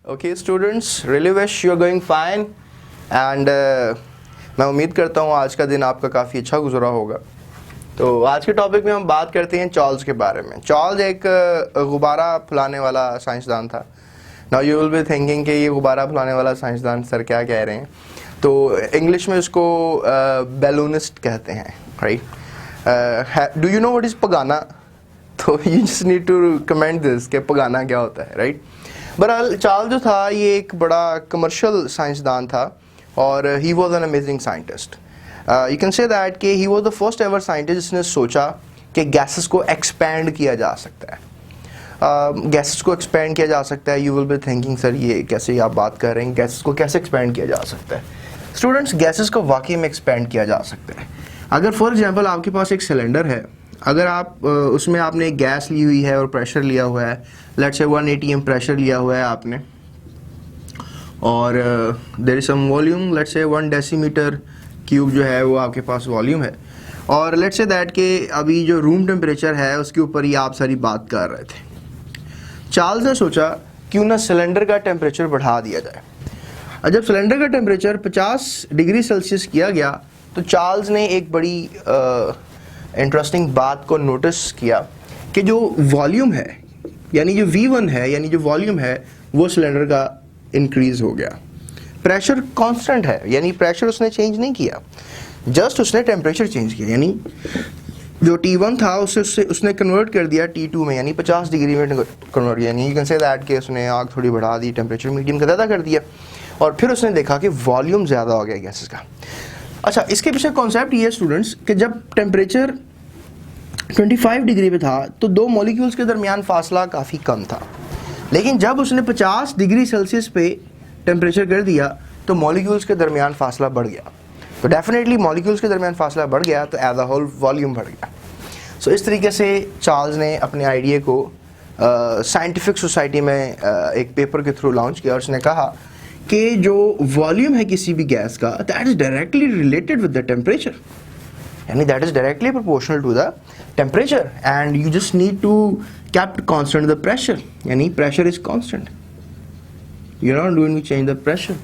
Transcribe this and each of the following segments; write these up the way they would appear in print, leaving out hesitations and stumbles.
Okay students, really wish you are going fine and मैं उम्मीद करता हूँ आज का दिन आपका काफ़ी अच्छा गुजरा होगा। तो आज के टॉपिक में हम बात करते हैं चार्ल्स के बारे में। चार्ल्स एक गुब्बारा फुलाने वाला साइंसदान था। Now you will be thinking कि ये गुब्बारा फुलाने वाला साइंसदान सर क्या कह रहे हैं। तो इंग्लिश में उसको बैलूनिस्ट कहते हैं, right. Do you know what is पगाना? तो you just need to comment this कि पगाना क्या होता है, राइट। बहरहाल चार्ल्स जो था ये एक बड़ा कमर्शियल साइंसदान था और he was an amazing scientist. You can say that कि he was the first ever scientist जिसने सोचा कि गैसेस को एक्सपैंड किया जा सकता है। गैसेस को एक्सपैंड किया जा सकता है। You will be thinking sir ये कैसे आप बात कर रहे हैं, गैसेस को कैसे एक्सपैंड किया जा सकता है? स्टूडेंट्स, गैसेस को वाकई में एक्सपैंड किया जा सकता है। अगर फॉर एग्जांपल आपके पास एक सिलेंडर है, अगर आप उसमें आपने गैस ली हुई है और प्रेशर लिया हुआ है, लेट्स से 1 atm प्रेशर लिया हुआ है आपने, और there is some volume, let's say 1 decimetre cube जो है वो आपके पास वॉल्यूम है, और लेट्स से दैट के अभी जो रूम टेम्परेचर है उसके ऊपर ही आप सारी बात कर रहे थे। चार्ल्स ने सोचा क्यों ना सिलेंडर का टेम्परेचर बढ़ा दिया जाए। और जब सिलेंडर का टेम्परेचर 50 डिग्री सेल्सियस किया गया तो चार्ल्स ने एक बड़ी इंटरेस्टिंग बात को नोटिस किया कि जो वॉल्यूम है, यानी जो V1 है, यानी जो वॉल्यूम है, वो सिलेंडर का इंक्रीज हो गया। प्रेशर कांस्टेंट है, यानी प्रेशर उसने चेंज नहीं किया, जस्ट उसने टेम्परेचर चेंज किया। यानी जो T1 था उससे उसने कन्वर्ट कर दिया T2 में, यानी 50 डिग्री में कन्वर्ट किया। यानी यू कैन से दैट कि उसने आग थोड़ी बढ़ा दी, टेम्परेचर मीडियम का ज़्यादा कर दिया, और फिर उसने देखा कि वॉल्यूम ज़्यादा हो गया गैसेस का। अच्छा, इसके पीछे कॉन्सेप्ट ये है स्टूडेंट्स कि जब टेम्परेचर 25 डिग्री पे था तो दो मॉलिक्यूल्स के दरमियान फासला काफ़ी कम था, लेकिन जब उसने 50 डिग्री सेल्सियस पे टेम्परेचर कर दिया तो मॉलिक्यूल्स के दरमियान फासला बढ़ गया। तो डेफिनेटली मॉलिक्यूल्स के दरमियान फासला बढ़ गया तो एज अ होल वॉल्यूम बढ़ गया। सो इस तरीके से चार्ल्स ने अपने आइडिया को साइंटिफिक सोसाइटी में एक पेपर के थ्रू लॉन्च किया और उसने कहा कि जो वॉल्यूम है किसी भी गैस का, that is directly related with the temperature, यानी that is directly proportional to the temperature, and you just need to kept constant the pressure, यानी pressure is constant, you're not doing to change the pressure।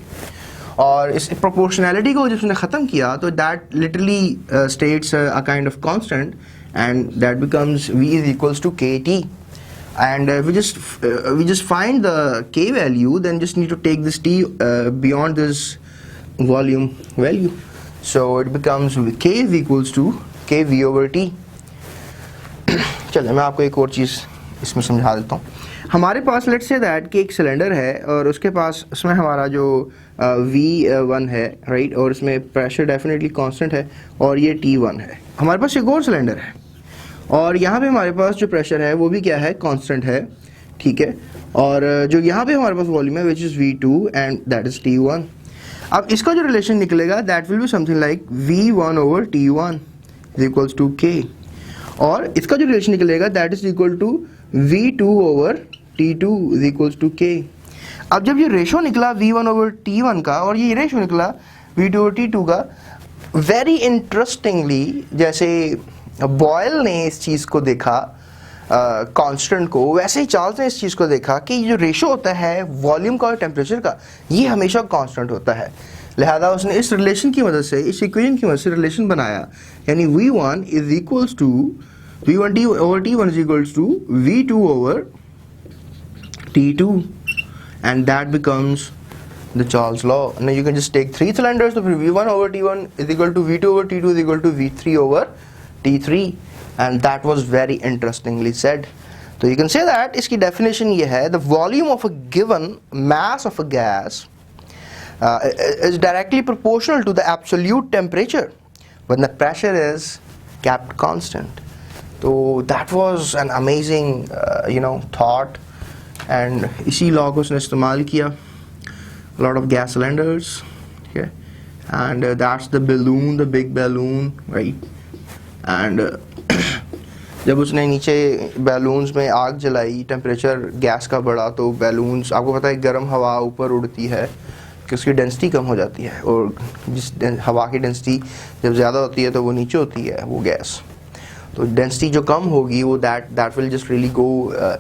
और इस proportionality को जब उसने ख़त्म किया तो that literally states a kind of constant, and that becomes V is equals to KT, and we just find the K value, then just need to take this T beyond this volume value, so it becomes K is equals to KV over T। चलिए मैं आपको एक और चीज़ इसमें समझा देता हूँ। हमारे पास लेट्स से दैट कि एक सिलेंडर है और उसके पास उसमें हमारा जो V1 है, राइट, और उसमें प्रेशर डेफिनेटली कांस्टेंट है और ये T1 है। हमारे पास एक और सिलेंडर है और यहाँ पे हमारे पास जो प्रेशर है वो भी क्या है, कांस्टेंट है, ठीक है, और जो यहाँ पे हमारे पास वॉल्यूम है which is V2 and that is T1। अब इसका जो रिलेशन निकलेगा that will be something like V1 over T1 is equals to K, और इसका जो रिलेशन निकलेगा that is equal to V2 over T2 is equals to K। अब जब ये रेशो निकला V1 ओवर T1 का और ये रेशो निकला V2 ओवर T2 का, वेरी इंटरेस्टिंगली जैसे बॉयल ने इस चीज़ को देखा कांस्टेंट को, वैसे ही चार्ल्स ने इस चीज़ को देखा कि ये जो रेशो होता है वॉल्यूम का और टेम्परेचर का, ये हमेशा कांस्टेंट होता है। लिहाजा उसने इस रिलेशन की मदद से, इस इक्वेशन की मदद से रिलेशन बनाया, यानी V1 is equals to V1 T over T1 is equals to V2 over T2, and that becomes the Charles law. Now you can just take 3 cylinders, so V1 over T1 is equal to V2 over T2 is equal to V3 over T3, and that was very interestingly said. So you can say that इसकी definition ये है, the volume of a given mass of a gas is directly proportional to the absolute temperature when the pressure is kept constant. तो that was an amazing thought, and इसी law को उसने इस्तेमाल किया, lot of gas cylinders, okay, and that's the balloon, the big balloon, right, and जब उसने नीचे balloons में आग जलाई, टेम्परेचर गैस का बढ़ा तो बैलून्स, आपको पता है गर्म हवा ऊपर उड़ती है कि उसकी डेंसिटी कम हो जाती है, और जिस हवा की डेंसिटी जब ज़्यादा होती है तो वो नीचे होती है वो गैस, तो डेंसिटी जो कम होगी वो that will just really go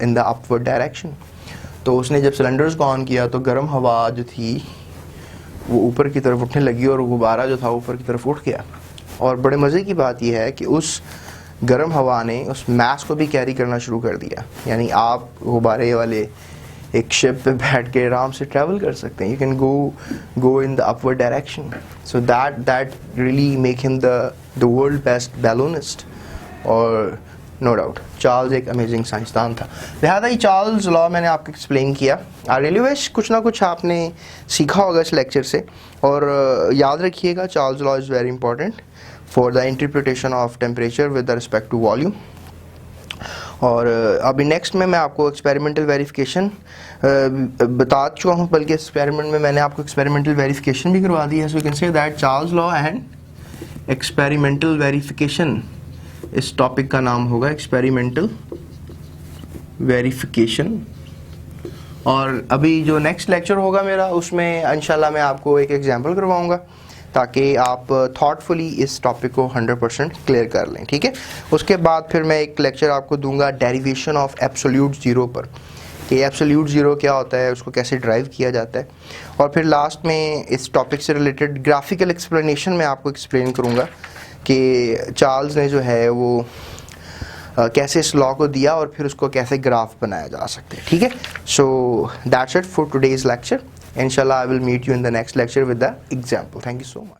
in the upward direction. तो उसने जब सिलेंडर्स को ऑन किया तो गर्म हवा जो थी वो ऊपर की तरफ उठने लगी और गुब्बारा जो था ऊपर की तरफ उठ गया। और बड़े मज़े की बात यह है कि उस गर्म हवा ने उस मास को भी कैरी करना शुरू कर दिया। यानी आप गुब्बारे वाले एक शिप पे बैठ के आराम से ट्रैवल कर सकते हैं। You can go in the upward direction, so that really make him the world best balloonist. और नो डाउट चार्ल्स एक अमेजिंग साइंसदान था। लिहाजा ये चार्ल्स लॉ मैंने आपको एक्सप्लेन किया। आई रियली विश कुछ ना कुछ आपने सीखा होगा इस लेक्चर से। और याद रखिएगा Charles law is very important for the interpretation of temperature with respect to volume. और अभी नेक्स्ट में मैं आपको एक्सपेरिमेंटल वेरिफिकेशन बता चुका हूँ, बल्कि एक्सपेरिमेंट में मैंने आपको एक्सपेरिमेंट वेरिफिकेशन भी करवा दी है। So you can say that Charles law and experimental verification, इस टॉपिक का नाम होगा एक्सपेरिमेंटल वेरिफिकेशन। और अभी जो नेक्स्ट लेक्चर होगा मेरा, उसमें इंशाल्लाह मैं आपको एक एग्जांपल करवाऊंगा ताकि आप थॉटफुली इस टॉपिक को 100% क्लियर कर लें, ठीक है। उसके बाद फिर मैं एक लेक्चर आपको दूंगा डेरिवेशन ऑफ एब्सोल्यूट ज़ीरो पर, कि एब्सोल्यूट ज़ीरो क्या होता है, उसको कैसे ड्राइव किया जाता है। और फिर लास्ट में इस टॉपिक से रिलेटेड ग्राफिकल एक्सप्लेनेशन मैं आपको एक्सप्लेन करूँगा कि चार्ल्स ने जो है वो कैसे इस लॉ को दिया और फिर उसको कैसे ग्राफ बनाया जा सकता है, ठीक है। So that's it for today's lecture. Inshallah, I will meet you in the next lecture with the example. Thank you so much.